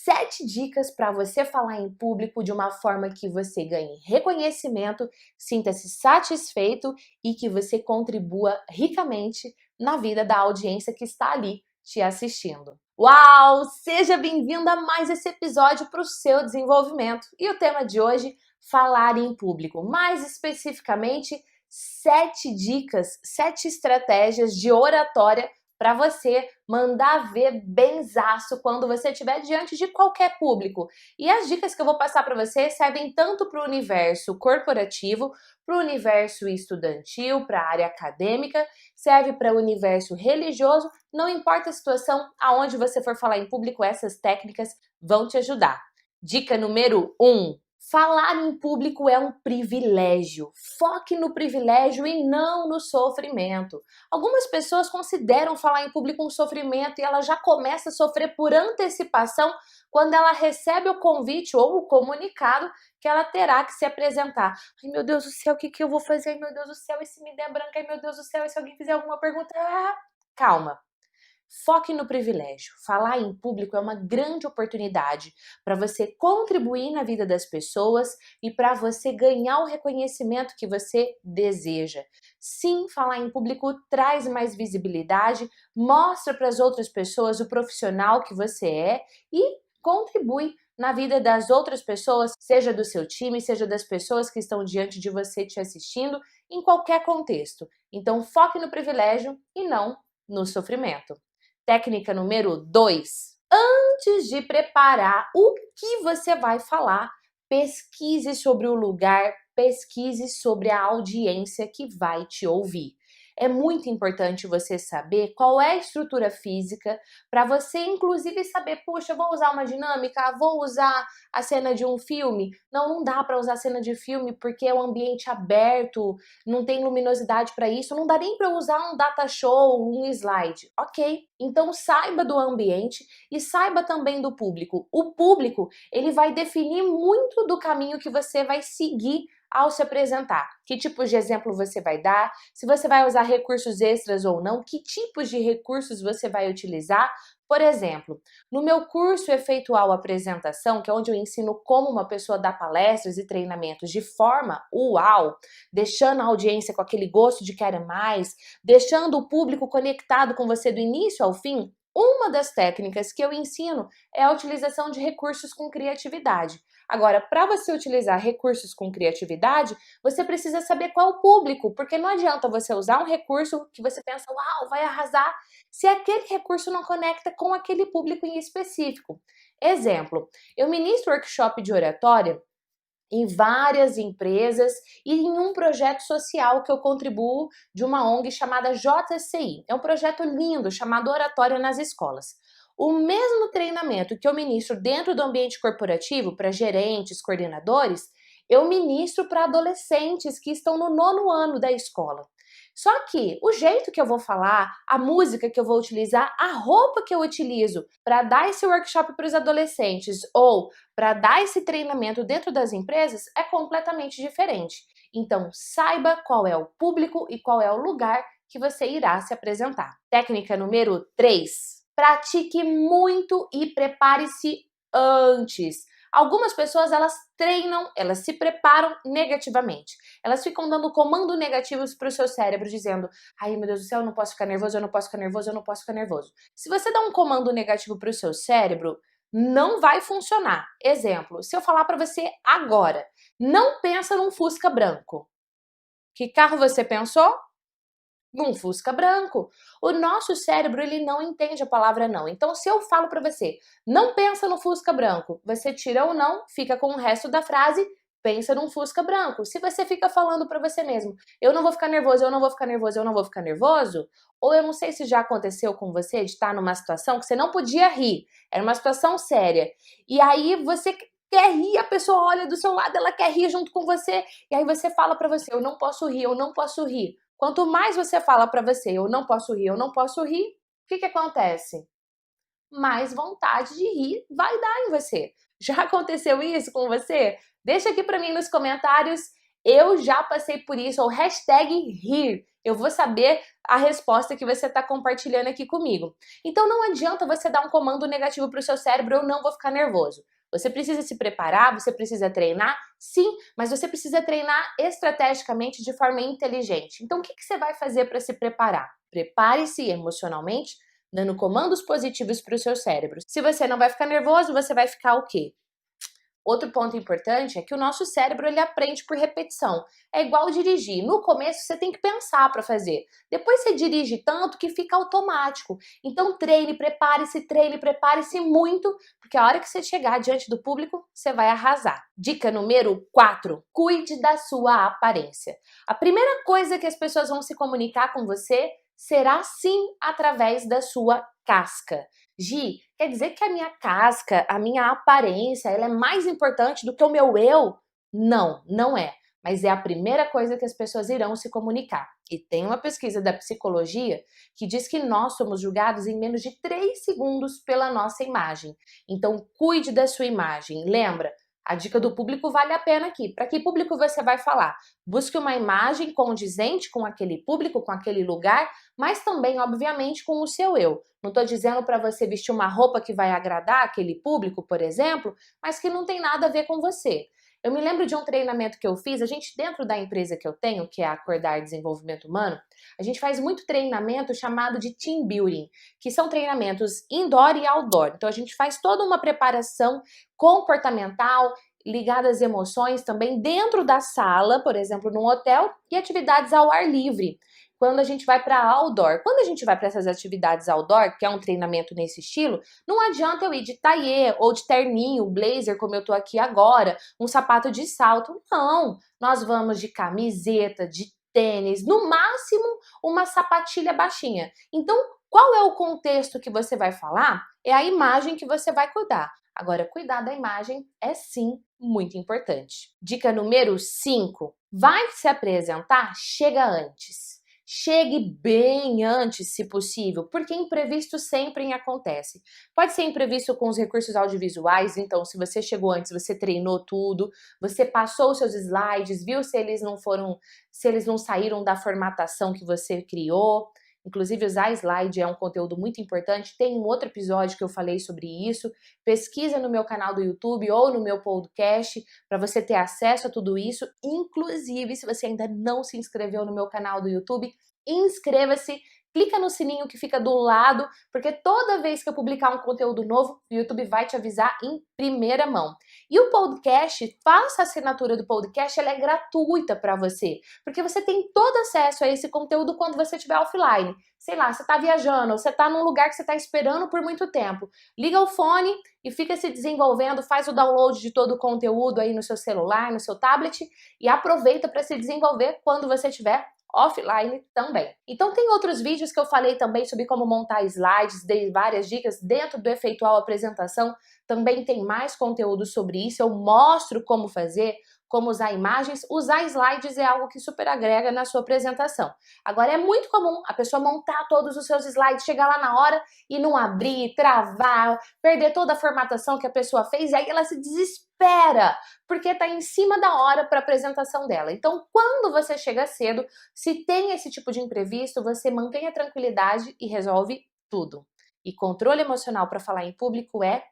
7 dicas para você falar em público de uma forma que você ganhe reconhecimento, sinta-se satisfeito e que você contribua ricamente na vida da audiência que está ali te assistindo. Uau! Seja bem-vindo a mais esse episódio para o seu desenvolvimento. E o tema de hoje, falar em público. Mais especificamente, 7 dicas, 7 estratégias de oratória para você mandar ver benzaço quando você estiver diante de qualquer público. E as dicas que eu vou passar para você servem tanto para o universo corporativo, para o universo estudantil, para a área acadêmica, serve para o universo religioso, não importa a situação, aonde você for falar em público, essas técnicas vão te ajudar. Dica número 1. Falar em público é um privilégio. Foque no privilégio e não no sofrimento. Algumas pessoas consideram falar em público um sofrimento e ela já começa a sofrer por antecipação quando ela recebe o convite ou o comunicado que ela terá que se apresentar. Ai, meu Deus do céu, o que eu vou fazer? Ai, meu Deus do céu, e se me der branca? Ai, meu Deus do céu, e se alguém fizer alguma pergunta? Calma. Foque no privilégio. Falar em público é uma grande oportunidade para você contribuir na vida das pessoas e para você ganhar o reconhecimento que você deseja. Sim, falar em público traz mais visibilidade, mostra para as outras pessoas o profissional que você é e contribui na vida das outras pessoas, seja do seu time, seja das pessoas que estão diante de você te assistindo, em qualquer contexto. Então, foque no privilégio e não no sofrimento. Técnica número 2. Antes de preparar o que você vai falar, pesquise sobre o lugar, pesquise sobre a audiência que vai te ouvir. É muito importante você saber qual é a estrutura física para você, inclusive, saber, puxa, vou usar uma dinâmica, vou usar a cena de um filme. Não dá para usar cena de filme porque é um ambiente aberto, não tem luminosidade para isso, não dá nem para usar um data show, um slide, ok? Então saiba do ambiente e saiba também do público. O público, ele vai definir muito do caminho que você vai seguir ao se apresentar. Que tipos de exemplo você vai dar, se você vai usar recursos extras ou não, que tipos de recursos você vai utilizar. Por exemplo, no meu curso Efeitual Apresentação, que é onde eu ensino como uma pessoa dá palestras e treinamentos de forma uau, deixando a audiência com aquele gosto de querer mais, deixando o público conectado com você do início ao fim, uma das técnicas que eu ensino é a utilização de recursos com criatividade. Agora, para você utilizar recursos com criatividade, você precisa saber qual é o público, porque não adianta você usar um recurso que você pensa, uau, vai arrasar, se aquele recurso não conecta com aquele público em específico. Exemplo, eu ministro workshop de oratória em várias empresas e em um projeto social que eu contribuo de uma ONG chamada JCI. É um projeto lindo chamado Oratória nas Escolas. O mesmo treinamento que eu ministro dentro do ambiente corporativo para gerentes, coordenadores, eu ministro para adolescentes que estão no 9º ano da escola. Só que o jeito que eu vou falar, a música que eu vou utilizar, a roupa que eu utilizo para dar esse workshop para os adolescentes ou para dar esse treinamento dentro das empresas é completamente diferente. Então, saiba qual é o público e qual é o lugar que você irá se apresentar. Técnica número 3. Pratique muito e prepare-se antes. Algumas pessoas, elas treinam, elas se preparam negativamente. Elas ficam dando comando negativos para o seu cérebro, dizendo, ai meu Deus do céu, eu não posso ficar nervoso, eu não posso ficar nervoso, eu não posso ficar nervoso. Se você dá um comando negativo para o seu cérebro, não vai funcionar. Exemplo, se eu falar para você agora, não pensa num Fusca branco. Que carro você pensou? Num Fusca branco. O nosso cérebro, ele não entende a palavra não. Então, se eu falo para você, não pensa no Fusca branco, você tira o não, fica com o resto da frase, pensa num Fusca branco. Se você fica falando para você mesmo, eu não vou ficar nervoso, eu não vou ficar nervoso, eu não vou ficar nervoso, ou eu não sei se já aconteceu com você de estar numa situação que você não podia rir, era uma situação séria, e aí você quer rir, a pessoa olha do seu lado, ela quer rir junto com você, e aí você fala para você, eu não posso rir, eu não posso rir. Quanto mais você fala para você, eu não posso rir, eu não posso rir, o que acontece? Mais vontade de rir vai dar em você. Já aconteceu isso com você? Deixa aqui para mim nos comentários. Eu já passei por isso, ou hashtag rir. Eu vou saber a resposta que você está compartilhando aqui comigo. Então não adianta você dar um comando negativo para o seu cérebro, eu não vou ficar nervoso. Você precisa se preparar, você precisa treinar, sim, mas você precisa treinar estrategicamente de forma inteligente. Então o que você vai fazer para se preparar? Prepare-se emocionalmente, dando comandos positivos para o seu cérebro. Se você não vai ficar nervoso, você vai ficar o quê? Outro ponto importante é que o nosso cérebro ele aprende por repetição. É igual dirigir. No começo você tem que pensar para fazer. Depois você dirige tanto que fica automático. Então treine, prepare-se muito, porque a hora que você chegar diante do público, você vai arrasar. Dica número 4: cuide da sua aparência. A primeira coisa que as pessoas vão se comunicar com você será sim através da sua casca. Gi, quer dizer que a minha casca, a minha aparência, ela é mais importante do que o meu eu? Não, não é. Mas é a primeira coisa que as pessoas irão se comunicar. E tem uma pesquisa da psicologia que diz que nós somos julgados em menos de 3 segundos pela nossa imagem. Então, cuide da sua imagem. Lembra? A dica do público vale a pena aqui. Para que público você vai falar? Busque uma imagem condizente com aquele público, com aquele lugar, mas também, obviamente, com o seu eu. Não estou dizendo para você vestir uma roupa que vai agradar aquele público, por exemplo, mas que não tem nada a ver com você. Eu me lembro de um treinamento que eu fiz, a gente dentro da empresa que eu tenho, que é a Acordar Desenvolvimento Humano, a gente faz muito treinamento chamado de team building, que são treinamentos indoor e outdoor. Então a gente faz toda uma preparação comportamental, ligada às emoções também dentro da sala, por exemplo, num hotel, e atividades ao ar livre. Quando a gente vai para outdoor. Quando a gente vai para essas atividades outdoor, que é um treinamento nesse estilo, não adianta eu ir de taillé ou de terninho, blazer, como eu tô aqui agora, um sapato de salto. Não, nós vamos de camiseta, de tênis, no máximo uma sapatilha baixinha. Então, qual é o contexto que você vai falar? É a imagem que você vai cuidar. Agora, cuidar da imagem é sim muito importante. Dica número 5. Vai se apresentar? Chega antes. Chegue bem antes, se possível, porque imprevisto sempre acontece. Pode ser imprevisto com os recursos audiovisuais, então se você chegou antes, você treinou tudo, você passou os seus slides, viu se eles não saíram da formatação que você criou. Inclusive, usar slide é um conteúdo muito importante. Tem um outro episódio que eu falei sobre isso. Pesquisa no meu canal do YouTube ou no meu podcast para você ter acesso a tudo isso. Inclusive, se você ainda não se inscreveu no meu canal do YouTube, inscreva-se. Clica no sininho que fica do lado, porque toda vez que eu publicar um conteúdo novo, o YouTube vai te avisar em primeira mão. E o podcast, faça a assinatura do podcast, ela é gratuita para você, porque você tem todo acesso a esse conteúdo quando você estiver offline. Sei lá, você está viajando, ou você está num lugar que você está esperando por muito tempo. Liga o fone e fica se desenvolvendo, faz o download de todo o conteúdo aí no seu celular, no seu tablet e aproveita para se desenvolver quando você estiver offline também. Então tem outros vídeos que eu falei também sobre como montar slides, dei várias dicas dentro do Efeitual Apresentação, também tem mais conteúdo sobre isso, eu mostro como fazer, como usar imagens. Usar slides é algo que super agrega na sua apresentação. Agora é muito comum a pessoa montar todos os seus slides, chegar lá na hora e não abrir, travar, perder toda a formatação que a pessoa fez, e aí ela se desespera, porque está em cima da hora para a apresentação dela. Então, quando você chega cedo, se tem esse tipo de imprevisto, você mantém a tranquilidade e resolve tudo. E controle emocional para falar em público é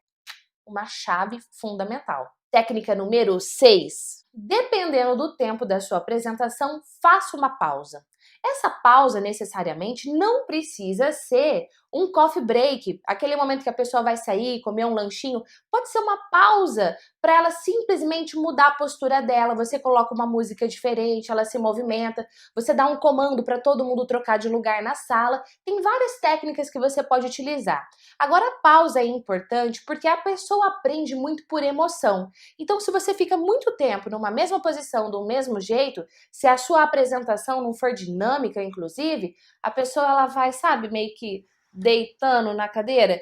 uma chave fundamental. Técnica número 6. Dependendo do tempo da sua apresentação, faça uma pausa. Essa pausa, necessariamente, não precisa ser um coffee break, aquele momento que a pessoa vai sair, comer um lanchinho. Pode ser uma pausa para ela simplesmente mudar a postura dela. Você coloca uma música diferente, ela se movimenta, você dá um comando para todo mundo trocar de lugar na sala. Tem várias técnicas que você pode utilizar. Agora, a pausa é importante porque a pessoa aprende muito por emoção. Então, se você fica muito tempo numa mesma posição, do mesmo jeito, se a sua apresentação não for dinâmica, inclusive, a pessoa ela vai, sabe, meio que deitando na cadeira.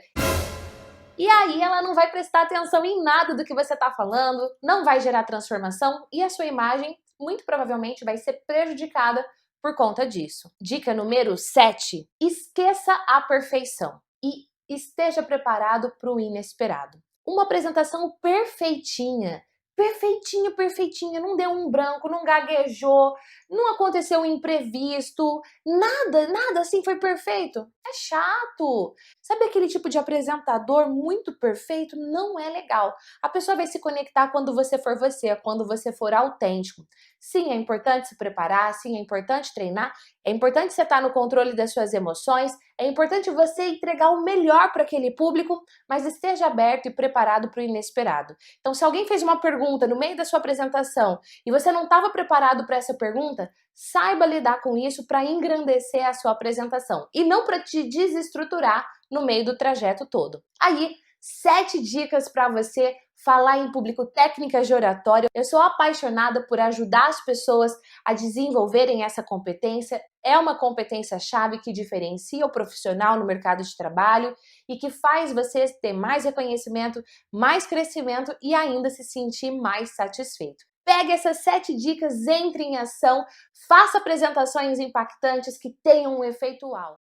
E aí ela não vai prestar atenção em nada do que você está falando, não vai gerar transformação e a sua imagem, muito provavelmente, vai ser prejudicada por conta disso. Dica número 7. Esqueça a perfeição e esteja preparado para o inesperado. Uma apresentação perfeitinha perfeitinha, perfeitinha, não deu um branco, não gaguejou, não aconteceu um imprevisto, nada, nada assim foi perfeito. É chato. Sabe aquele tipo de apresentador muito perfeito? Não é legal. A pessoa vai se conectar quando você, quando você for autêntico. Sim, é importante se preparar, sim, é importante treinar, é importante você estar no controle das suas emoções, é importante você entregar o melhor para aquele público, mas esteja aberto e preparado para o inesperado. Então, se alguém fez uma pergunta no meio da sua apresentação e você não estava preparado para essa pergunta, saiba lidar com isso para engrandecer a sua apresentação e não para te desestruturar no meio do trajeto todo. Aí, 7 dicas para você falar em público, técnicas de oratória. Eu sou apaixonada por ajudar as pessoas a desenvolverem essa competência. É uma competência-chave que diferencia o profissional no mercado de trabalho e que faz você ter mais reconhecimento, mais crescimento e ainda se sentir mais satisfeito. Pegue essas 7 dicas, entre em ação, faça apresentações impactantes que tenham um efeito uau.